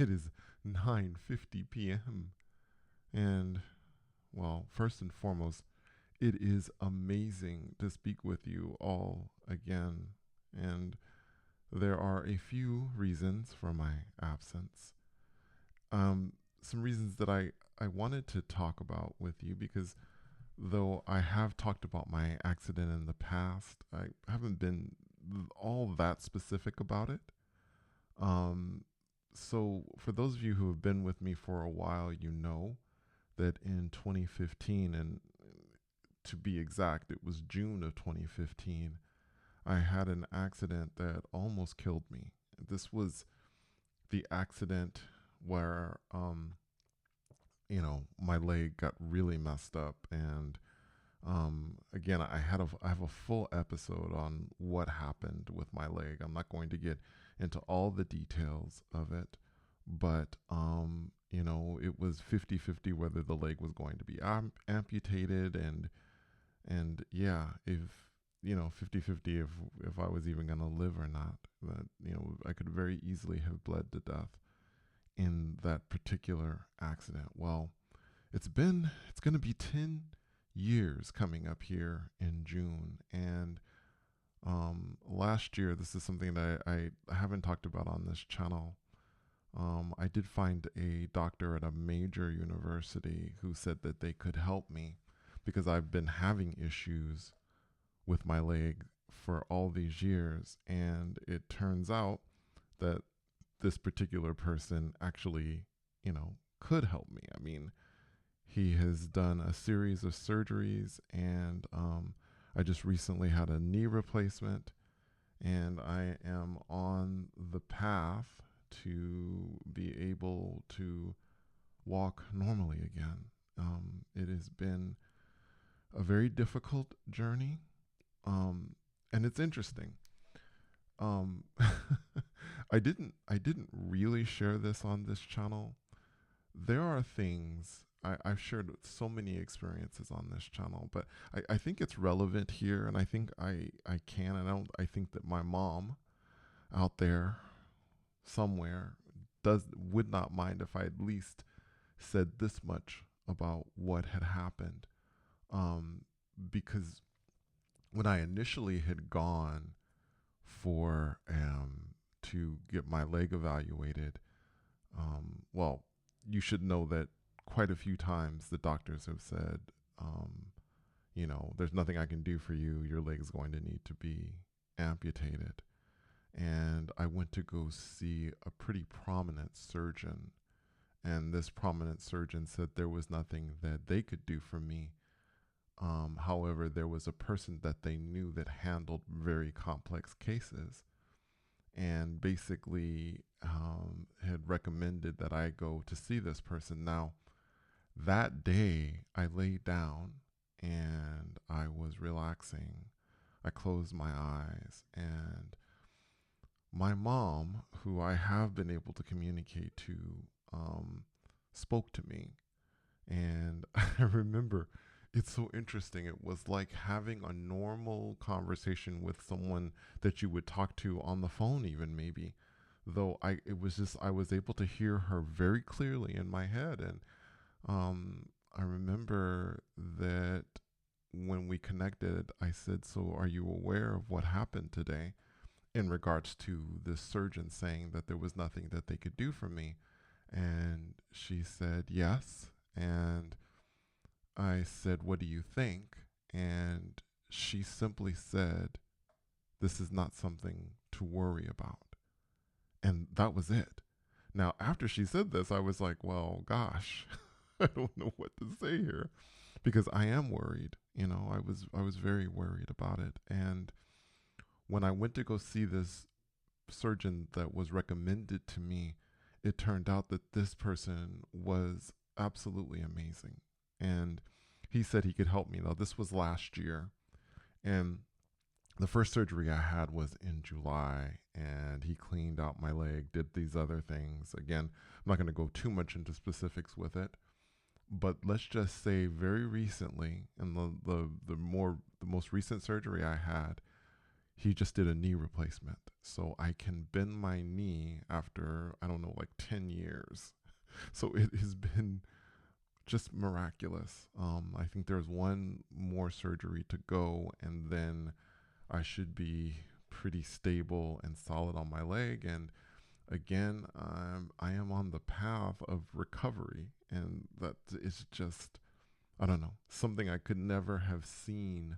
It is 9:50 p.m. And, well, first and foremost, it is amazing to speak with you all again. And there are a few reasons for my absence. Some reasons that I wanted to talk about with you because though I have talked about my accident in the past, I haven't been all that specific about it. Um, so, for those of you who have been with me for a while, you know that in 2015, and to be exact, it was June of 2015, I had an accident that almost killed me. This was the accident where, my leg got really messed up. And again, I have a full episode on what happened with my leg. I'm not going to get into all the details of it, but it was 50-50 whether the leg was going to be amputated, and yeah, if 50-50 if I was even going to live or not. That I could very easily have bled to death in that particular accident. Well, it's going to be 10 years coming up here in June. And last year, this is something that I haven't talked about on this channel. I did find a doctor at a major university who said that they could help me because I've been having issues with my leg for all these years. And it turns out that this particular person actually, could help me. I mean, he has done a series of surgeries, and I just recently had a knee replacement, and I am on the path to be able to walk normally again. It has been a very difficult journey, and it's interesting. Um, I didn't really share this on this channel. There are things I've shared so many experiences on this channel, but I think it's relevant here, and I think I can, and I think that my mom out there somewhere would not mind if I at least said this much about what had happened. Um, because when I initially had gone for to get my leg evaluated, well, you should know that quite a few times the doctors have said, um, there's nothing I can do for you. Your leg is going to need to be amputated. And I went to go see a pretty prominent surgeon. And this prominent surgeon said there was nothing that they could do for me. However, there was a person that they knew that handled very complex cases and basically had recommended that I go to see this person. Now, that day, I laid down and I was relaxing. I closed my eyes, and my mom, who I have been able to communicate to, spoke to me. And I remember it's so interesting. It was like having a normal conversation with someone that you would talk to on the phone, even maybe. Though I was able to hear her very clearly in my head. And I remember that when we connected, I said, "So, are you aware of what happened today?" In regards to this surgeon saying that there was nothing that they could do for me. And she said, "Yes." And I said, "What do you think?" And she simply said, "This is not something to worry about." And that was it. Now, after she said this, I was like, well, gosh, I don't know what to say here because I am worried. I was very worried about it. And when I went to go see this surgeon that was recommended to me, it turned out that this person was absolutely amazing. And he said he could help me. Now, this was last year. And the first surgery I had was in July, and he cleaned out my leg, did these other things. Again, I'm not going to go too much into specifics with it, but let's just say very recently, in the most recent surgery I had, he just did a knee replacement. So I can bend my knee after, I don't know, like 10 years. So it has been just miraculous. I think there's one more surgery to go, and then I should be pretty stable and solid on my leg. And again, I am on the path of recovery. And that is just, I don't know, something I could never have seen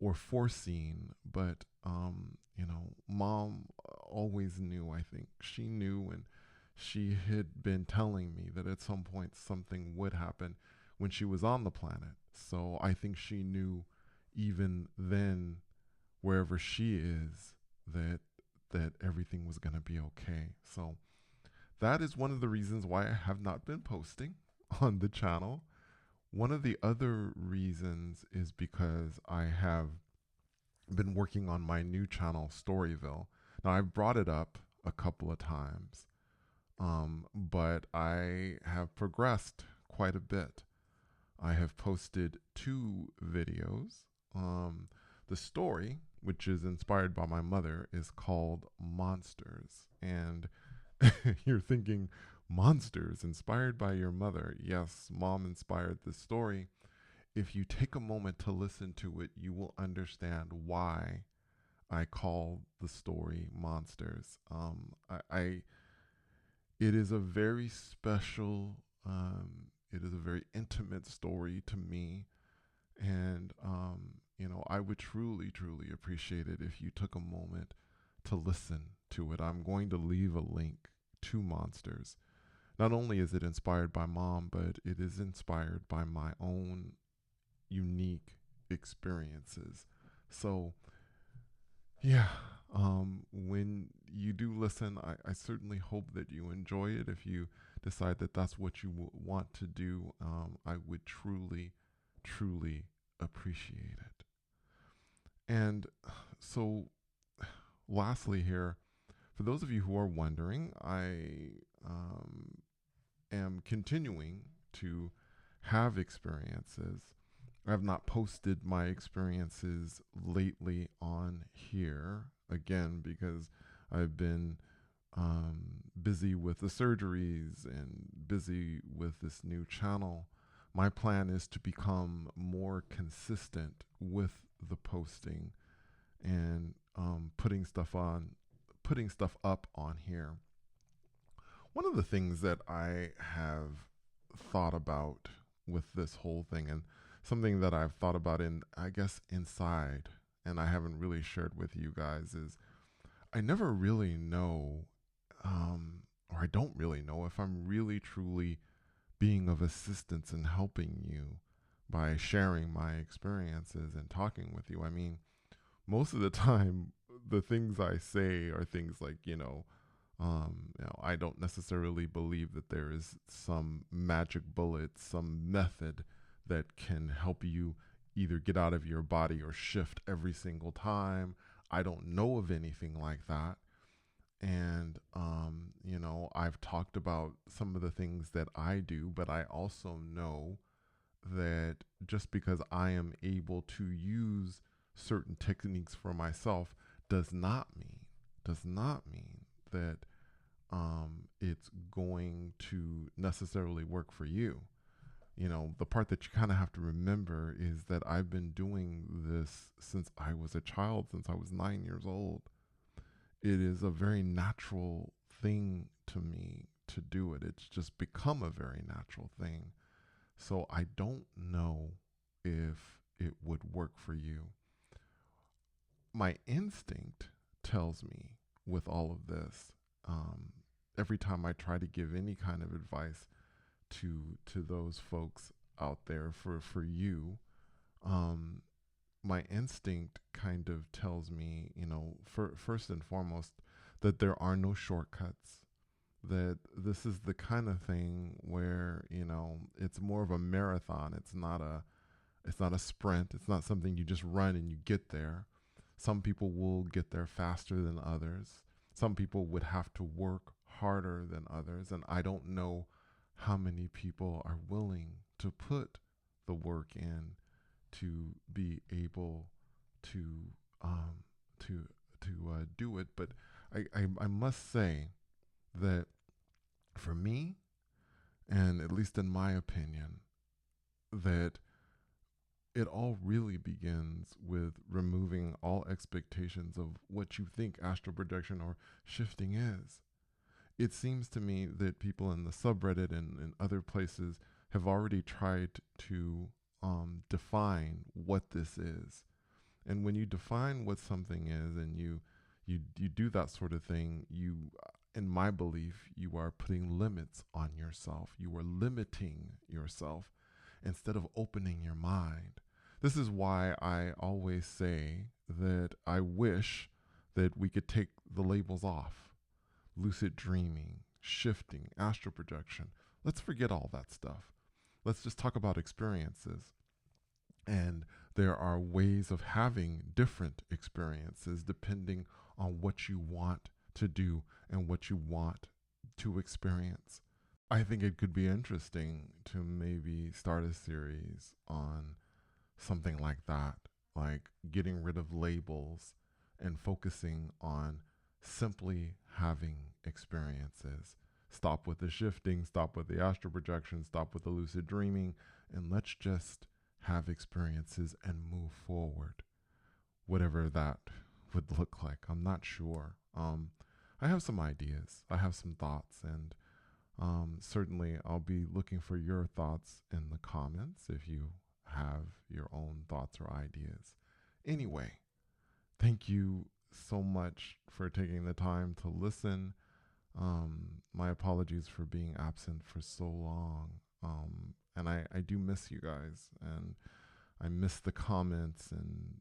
or foreseen. But, mom always knew, I think. She knew, and she had been telling me that at some point something would happen when she was on the planet. So I think she knew even then, wherever she is, that everything was going to be okay. So that is one of the reasons why I have not been posting on the channel. One of the other reasons is because I have been working on my new channel, Storyville. Now, I've brought it up a couple of times, but I have progressed quite a bit. I have posted 2 videos. The story, which is inspired by my mother, is called Monsters. And you're thinking, monsters inspired by your mother? Yes, mom inspired this story. If you take a moment to listen to it, you will understand why I call the story Monsters. It is a very special, it is a very intimate story to me. And, I would truly, truly appreciate it if you took a moment to listen to it. I'm going to leave a link to Monsters. Not only is it inspired by mom, but it is inspired by my own unique experiences. So, yeah, when you do listen, I certainly hope that you enjoy it. If you decide that that's what you want to do, I would truly, truly appreciate it. And so, lastly, here, for those of you who are wondering, I am continuing to have experiences. I have not posted my experiences lately on here, again, because I've been busy with the surgeries and busy with this new channel. My plan is to become more consistent with the posting and putting stuff up on here. One of the things that I have thought about with this whole thing, and something that I've thought about in, I guess, inside, and I haven't really shared with you guys, is I never really know, or I don't really know if I'm really truly being of assistance in helping you by sharing my experiences and talking with you. I mean, most of the time, the things I say are things like, I don't necessarily believe that there is some magic bullet, some method that can help you either get out of your body or shift every single time. I don't know of anything like that. And, I've talked about some of the things that I do, but I also know that just because I am able to use certain techniques for myself does not mean that it's going to necessarily work for you. The part that you kind of have to remember is that I've been doing this since I was a child, since I was 9 years old. It is a very natural thing to me to do it. It's just become a very natural thing. So I don't know if it would work for you. My instinct tells me with all of this, every time I try to give any kind of advice to those folks out there for you, my instinct kind of tells me, first and foremost, that there are no shortcuts. That this is the kind of thing where it's more of a marathon. It's not a sprint. It's not something you just run and you get there. Some people will get there faster than others. Some people would have to work harder than others, and I don't know how many people are willing to put the work in to be able to to do it. But I must say that for me, and at least in my opinion, that it all really begins with removing all expectations of what you think astral projection or shifting is. It seems to me that people in the subreddit and other places have already tried to define what this is. And when you define what something is and you do that sort of thing, in my belief, you are putting limits on yourself. You are limiting yourself instead of opening your mind. This is why I always say that I wish that we could take the labels off. Lucid dreaming, shifting, astral projection. Let's forget all that stuff. Let's just talk about experiences. And there are ways of having different experiences depending on what you want to do and what you want to experience. I think it could be interesting to maybe start a series on something like that, like getting rid of labels and focusing on simply having experiences. Stop with the shifting, stop with the astral projection, stop with the lucid dreaming, and let's just have experiences and move forward. Whatever that would look like, I'm not sure. I have some ideas, I have some thoughts, and certainly I'll be looking for your thoughts in the comments if you have your own thoughts or ideas. Anyway, thank you so much for taking the time to listen. My apologies for being absent for so long. And I do miss you guys, and I miss the comments and,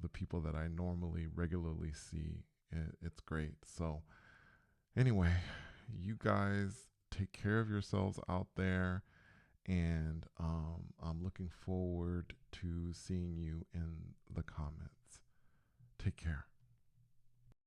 the people that I normally regularly see. It's great. So anyway, you guys take care of yourselves out there, and I'm looking forward to seeing you in the comments. Take care.